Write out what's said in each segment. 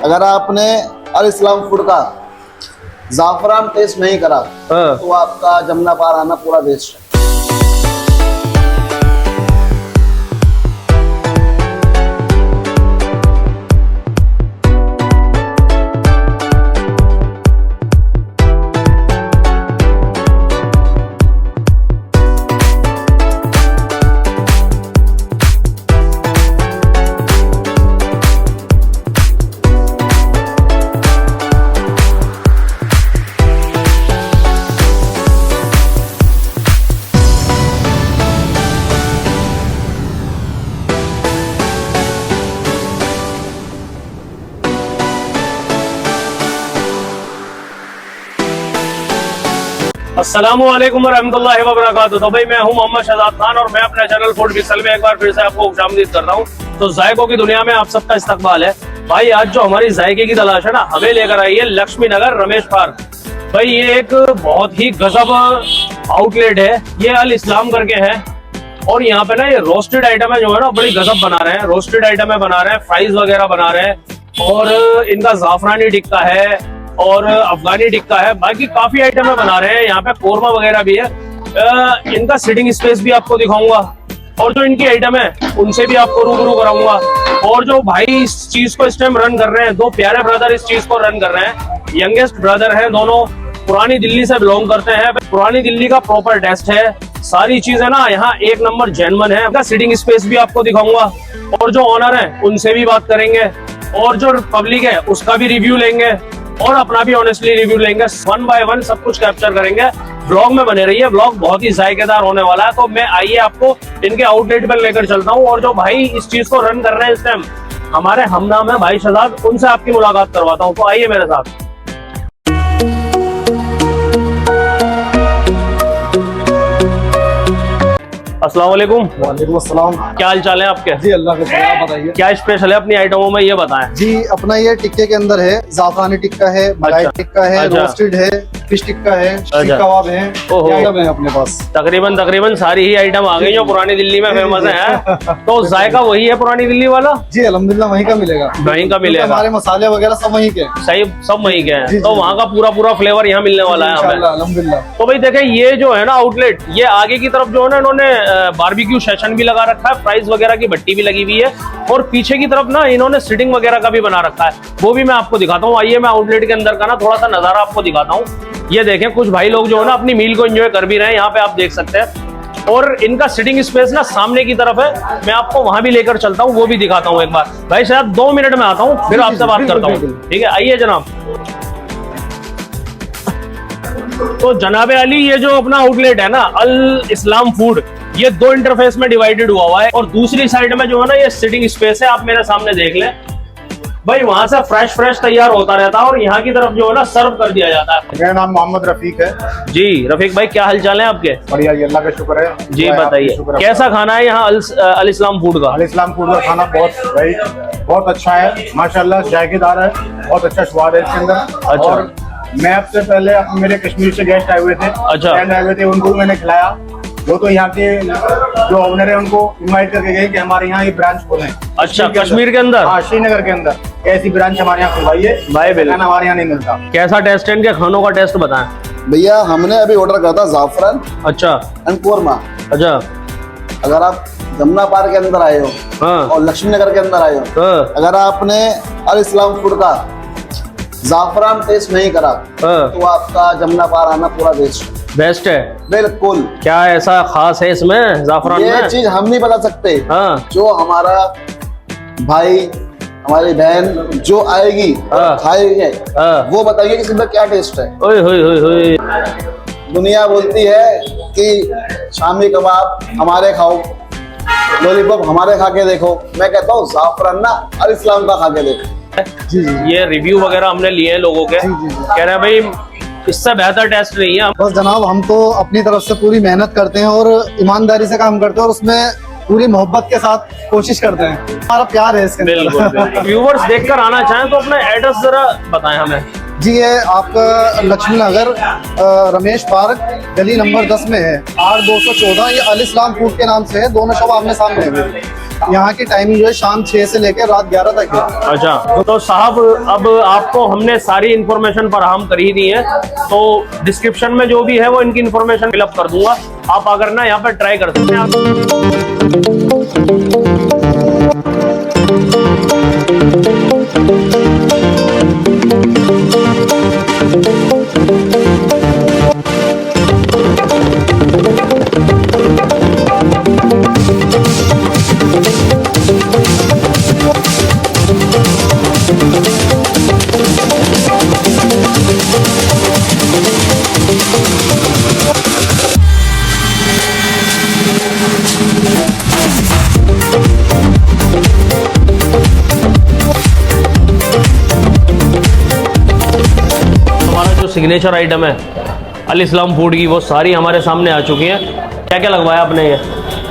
अगर आपने अल इस्लाम फूड का जाफरान टेस्ट नहीं करा तो आपका जमुना पार आना पूरा वेस्ट है। अस्सलामुअलैकुम वरहमतुल्लाहि वबरकातुहू। तो भाई मैं हूं मोहम्मद शहजाद खान और मैं अपने चैनल फूड पिक्सल में एक बार फिर से आपको खुशामदीद करता हूं। तो जायकों की दुनिया में आप सबका इस्तकबाल है। भाई आज जो हमारी जायके की तलाश है ना, हमें लेकर आई है लक्ष्मी नगर रमेश पार्क। भाई ये एक बहुत ही गजब आउटलेट है, ये अल इस्लाम करके है। और यहाँ पे ना ये रोस्टेड आइटम है जो है ना बड़ी गजब बना रहे हैं, रोस्टेड आइटम है बना रहे हैं, फ्राइज वगैरह बना रहे हैं और इनका जाफरानी टिक्का है और अफगानी टिक्का है, बाकी काफी आइटम है बना रहे हैं। यहाँ पे कोरमा वगैरह भी है। इनका सिटिंग स्पेस भी आपको दिखाऊंगा और जो इनकी आइटम है उनसे भी आपको रूबरू कराऊंगा। और जो भाई इस चीज को इस टाइम रन कर रहे हैं, दो प्यारे ब्रदर इस चीज को रन कर रहे हैं, यंगेस्ट ब्रदर हैं दोनों, पुरानी दिल्ली से बिलोंग करते हैं। पुरानी दिल्ली का प्रॉपर टेस्ट है, सारी चीजें ना यहाँ एक नंबर जेन्युइन है। इनका सिटिंग स्पेस भी आपको दिखाऊंगा और जो ऑनर है उनसे भी बात करेंगे और जो पब्लिक है उसका भी रिव्यू लेंगे और अपना भी ऑनेस्टली रिव्यू लेंगे। 1 बाय 1 सब कुछ कैप्चर करेंगे। ब्लॉग में बने रहिए, ब्लॉग बहुत ही जायकेदार होने वाला है। तो मैं आइए आपको इनके आउटलेट पर लेकर चलता हूँ और जो भाई इस चीज को रन कर रहे हैं इस टाइम हमारे हम नाम है भाई शहजाद, उनसे आपकी मुलाकात करवाता हूँ। तो आइए मेरे साथ। अस्सलाम वालेकुम। वालेकुम अस्सलाम। क्या हाल चाल है आपके? जी अल्लाह का शुक्र, आप बताइए क्या स्पेशल है अपनी आइटमों में, ये बताएं। जी अपना ये टिक्के के अंदर है, जाफरानी टिक्का है, मलाई टिक्का है, रोस्टेड है, फिश टिक्का है, सीख कबाब है, आइटम है अपने पास। तकरीबन सारी ही आइटम आ गई जो पुरानी दिल्ली में फेमस है। तो जायका वही है पुरानी दिल्ली वाला? जी अल्हम्दुलिल्लाह वहीं का मिलेगा, वहीं का मिलेगा। हमारे मसाले वगैरह सब वहीं के, सही सब वहीं के हैं। तो वहाँ का पूरा फ्लेवर यहाँ मिलने वाला है हमें, अल्हम्दुलिल्लाह। तो भाई देखें ये जो है ना आउटलेट, ये आगे की तरफ जो है ना इन्होंने बारबेक्यू सेशन भी लगा रखा है, फ्राइज वगैरह की भट्टी भी लगी हुई है और पीछे की तरफ ना इन्होंने सिटिंग वगैरह का भी बना रखा है, वो भी मैं आपको दिखाता हूँ। आइए मैं आउटलेट के अंदर का ना थोड़ा सा नजारा आपको दिखाता हूँ। ये देखें कुछ भाई लोग जो है ना अपनी मील को एंजॉय कर भी रहे हैं, यहाँ पे आप देख सकते हैं। और इनका सिटिंग स्पेस ना सामने की तरफ है, मैं आपको वहां भी लेकर चलता हूँ, वो भी दिखाता हूँ एक बार। भाई शायद 2 मिनट में आता हूँ, फिर आपसे बात करता हूँ, ठीक है? आइए जनाब। तो जनाबे अली ये जो अपना आउटलेट है ना अल इस्लाम फूड, ये 2 इंटरफेस में डिवाइडेड हुआ है और दूसरी साइड में जो है ना ये सिटिंग स्पेस है, आप मेरे सामने देख लें। भाई वहां से फ्रेश तैयार होता रहता है और यहाँ की तरफ जो है ना सर्व कर दिया जाता है। मेरा नाम मोहम्मद रफीक है। जी रफीक भाई, क्या हालचाल है आपके? बढ़िया जी, अल्लाह का शुक्र है। जी बताइए कैसा खाना है यहाँ अल इस्लाम फूड का? अल इस्लाम फूड का खाना बहुत अच्छा है माशाल्लाह, जायकेदार है, बहुत अच्छा स्वाद है इसके अंदर। अच्छा। और मैं आपसे पहले मेरे कश्मीर से गेस्ट आए हुए थे, फ्रेंड आए हुए थे, उनको मैंने खिलाया। वो तो यहाँ के जो ओनर है उनको इनवाइट करके गए कि हमारे यहाँ ये ब्रांच खोलें। अच्छा, कश्मीर के अंदर? हाँ, श्रीनगर के अंदर ऐसी ब्रांच हमारे यहाँ खुलवाइए भाई, खाना हमारे यहाँ नहीं मिलता। कैसा टेस्ट है इनके खानों का, टेस्ट बताएं भैया। हमने अभी ऑर्डर करा था जाफरान अच्छा एंड कोरमा। अच्छा, अगर आप जमुना पार्क के अंदर आए हो हाँ, और लक्ष्मी नगर के अंदर आए हो, हाँ, अगर आपने अल इस्लाम फूड का जाफरान टेस्ट नहीं करा हाँ, तो आपका जमुना पार आना पूरा वेस्ट बेस्ट है। बिल्कुल। क्या ऐसा खास है इसमें जाफरान ये में? चीज हम नहीं बता सकते, हाँ, जो हमारा भाई हमारी बहन जो आएगी हाँ, खाएगी हाँ, वो बताइए कि इसमें क्या टेस्ट है। ओए होए होए होए। दुनिया बोलती है कि शामी कबाब हमारे खाओ, लॉलीपॉप हमारे खा के देखो, मैं कहता हूँ जाफरान ना अल इस्लाम का खा के देखो। जी जी, ये रिव्यू वगैरह हमने लिए हैं लोगों के, कह रहे हैं भाई इससे बेहतर टेस्ट नहीं है। बस जनाब हम तो अपनी तरफ से पूरी मेहनत करते हैं और ईमानदारी से काम करते हैं और उसमें पूरी मोहब्बत के साथ कोशिश करते हैं, हमारा प्यार है इसके अंदर। बिल्कुल। व्यूवर्स देखकर आना चाहें तो अपना एड्रेस जरा बताएं हमें। जी ये आपका लक्ष्मी नगर रमेश पार्क गली नंबर 10 में है, R214। ये अल इस्लाम फूड के नाम से है, दोनों शॉप आमने सामने है। यहाँ की टाइमिंग जो है शाम 6 से लेकर रात 11 तक है। अच्छा, तो साहब अब आपको हमने सारी इन्फॉर्मेशन फराहम कर ही दी है, तो डिस्क्रिप्शन में जो भी है वो इनकी इन्फॉर्मेशन फिलअप कर दूंगा। आप अगर ना यहाँ पर ट्राई कर सकते हैं। सिग्नेचर आइटम है अल इस्लाम फूड की, वो सारी हमारे सामने आ चुकी हैं। क्या क्या लगवाया आपने ये?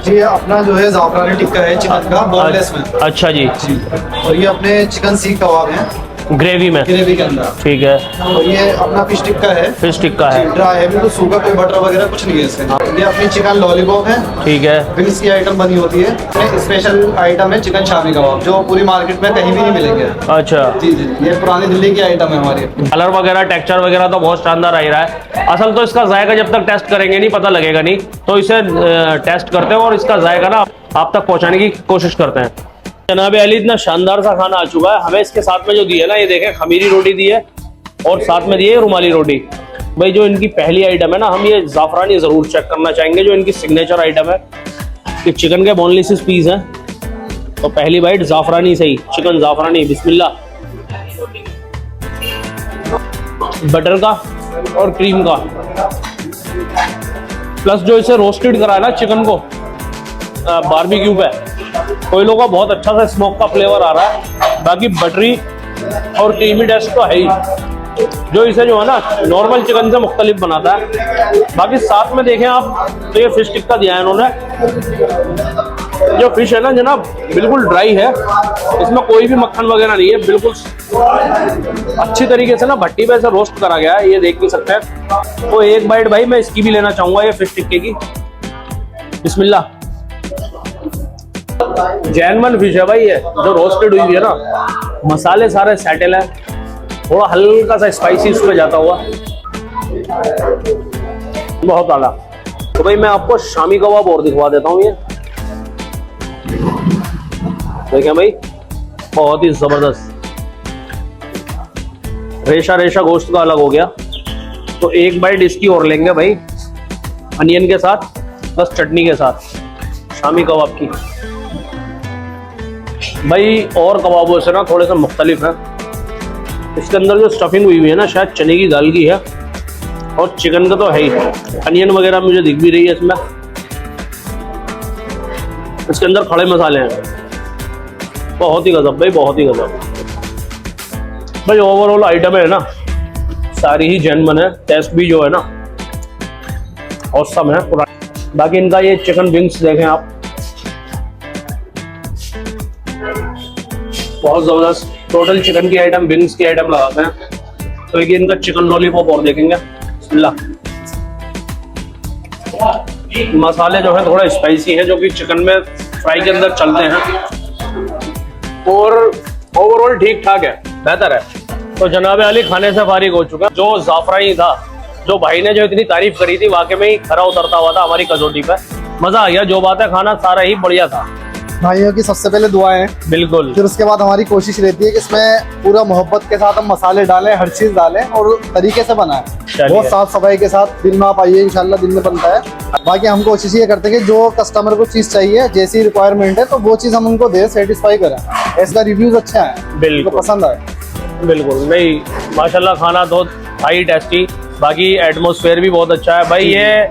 जी ये अपना जो है ज़ाफ़रानी टिक्का है चिकन का, बोनलेस में। अच्छा जी। और ये अपने चिकन सीख कबाब है ग्रेवी में, ग्रेवी के अंदर। ठीक है। और ये अपना फिश टिक्का है, फिश टिक्का है, ड्राई है बिल्कुल सूखा, कोई बटर वगैरह कुछ नहीं है इसमें। ये अपनी चिकन लॉलीपॉप है, ठीक है। विंग्स की आइटम बनी होती है। स्पेशल आइटम है चिकन शामी कबाब, जो पूरी मार्केट में कहीं भी नहीं मिलेंगे। अच्छा जी जी, ये पुरानी दिल्ली की आइटम है हमारी। कलर वगैरह टेक्सचर वगैरह तो बहुत शानदार आ ही रहा है। असल तो इसका जायका जब तक टेस्ट करेंगे नहीं पता लगेगा नहीं, तो इसे टेस्ट करते हैं और इसका जायका ना आप तक पहुंचाने की कोशिश करते हैं। जनाब अली इतना शानदार सा खाना आ चुका है। हमें इसके साथ में जो दी है ना, ये देखें खमीरी रोटी दी है और साथ में दी है रुमाली रोटी। भाई जो इनकी पहली आइटम है ना, हम ये ज़ाफ़रानी ज़रूर चेक करना चाहेंगे, जो इनकी सिग्नेचर आइटम है। कि चिकन के बोनलेस पीस हैं, तो पहली बाइट ज़ाफ़रानी से ही, चिकन ज़ाफ़रानी। बिस्मिल्लाह। बटर का और क्रीम का, प्लस जो इसे रोस्टेड करा है ना चिकन को बारबेक्यू पे, कोई लोगों का बहुत अच्छा सा स्मोक का फ्लेवर आ रहा है। बाकी बटरी और क्रीमी टेस्ट तो है ही, जो इसे जो है ना नॉर्मल चिकन से मुख्तलिफ बनाता है। बाकी साथ में देखें आप तो ये फिश टिक्का दिया है इन्होंने। जो फिश है ना जनाब बिल्कुल ड्राई है, इसमें कोई भी मक्खन वगैरह नहीं है, बिल्कुल अच्छी तरीके से ना भट्टी पे से रोस्ट करा गया है, ये देख भी सकते हैं। तो एक बाइट भाई मैं इसकी भी लेना चाहूंगा, ये फिश टिक्के की। बिस्मिल्लाह। जैनमन फिश है भाई, ये जो रोस्टेड हुई है ना, मसाले सारे सेटल है, थोड़ा हल्का सा स्पाइसी उसमें जाता हुआ, बहुत आला। तो भाई मैं आपको शामी कबाब और दिखवा देता हूँ। ये देखें भाई, बहुत ही जबरदस्त रेशा रेशा गोश्त का अलग हो गया। तो एक बाइट इसकी और लेंगे भाई, अनियन के साथ प्लस चटनी के साथ, शामी कबाब की। भाई और कबाबों से ना थोड़े से मुख्तलिफ है। इसके अंदर जो स्टफिंग हुई हुई है ना, शायद चने की दाल की है, और चिकन का तो है ही। अनियन वगैरह मुझे दिख भी रही है इसमें। इसके अंदर खड़े मसाले हैं, बहुत ही गजब भाई, बहुत ही गजब। भाई ओवरऑल आइटम है ना सारी ही जेन्युइन है, टेस्ट भी जो है ना औसम है पूरा। बाकी इनका ये चिकन विंग्स देखें आप, बहुत जबरदस्त। टोटल चिकन की आइटम, विंग्स की आइटम लगाते हैं। तो एक इनका चिकन लॉलीपॉप और देखेंगे। बिस्मिल्लाह। मसाले जो है थोड़ा स्पाइसी हैं, जो कि चिकन में फ्राई के अंदर चलते हैं, और ओवरऑल ठीक ठाक है, बेहतर है। तो जनाब अली खाने से फारिग हो चुका। जो ज़ाफ़रानी था, जो भाई ने जो इतनी तारीफ करी थी, वाकई में ही खरा उतरता हुआ था हमारी कसौटी पे। मजा आ गया। जो बात है, खाना सारा ही बढ़िया था। भाइयों की सबसे पहले दुआएं, बिल्कुल। फिर उसके बाद हमारी कोशिश रहती है कि इसमें पूरा मोहब्बत के साथ हम मसाले डालें, हर चीज डालें और तरीके से बनाएं, बहुत साफ सफाई के साथ। दिन में आप आइए, इंशाल्लाह दिन में बनता है। बाकी हम कोशिश ये करते हैं कि जो कस्टमर को चीज चाहिए, जैसी रिक्वायरमेंट है, तो वो चीज हम उनको दे, सेटिस्फाई करें। इसका रिव्यूज अच्छे हैं, बिल्कुल पसंद आए। बिल्कुल नहीं, माशाल्लाह खाना तो हाई टेस्टी, बाकी एटमॉस्फेयर भी बहुत अच्छा है। भाई ये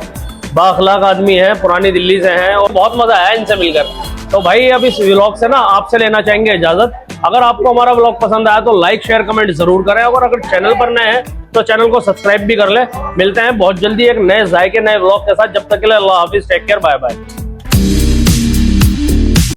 बाखलाक आदमी है, पुरानी दिल्ली से हैं, और बहुत मजा आया इनसे मिलकर। तो भाई अब इस व्लॉग से ना आपसे लेना चाहेंगे इजाजत। अगर आपको हमारा व्लॉग पसंद आया तो लाइक शेयर कमेंट जरूर करें, और अगर चैनल पर नए हैं तो चैनल को सब्सक्राइब भी कर ले। मिलते हैं बहुत जल्दी एक नए जायके, नए व्लॉग के साथ। जब तक के लिए अल्लाह हाफिज, टेक केयर, बाय बाय।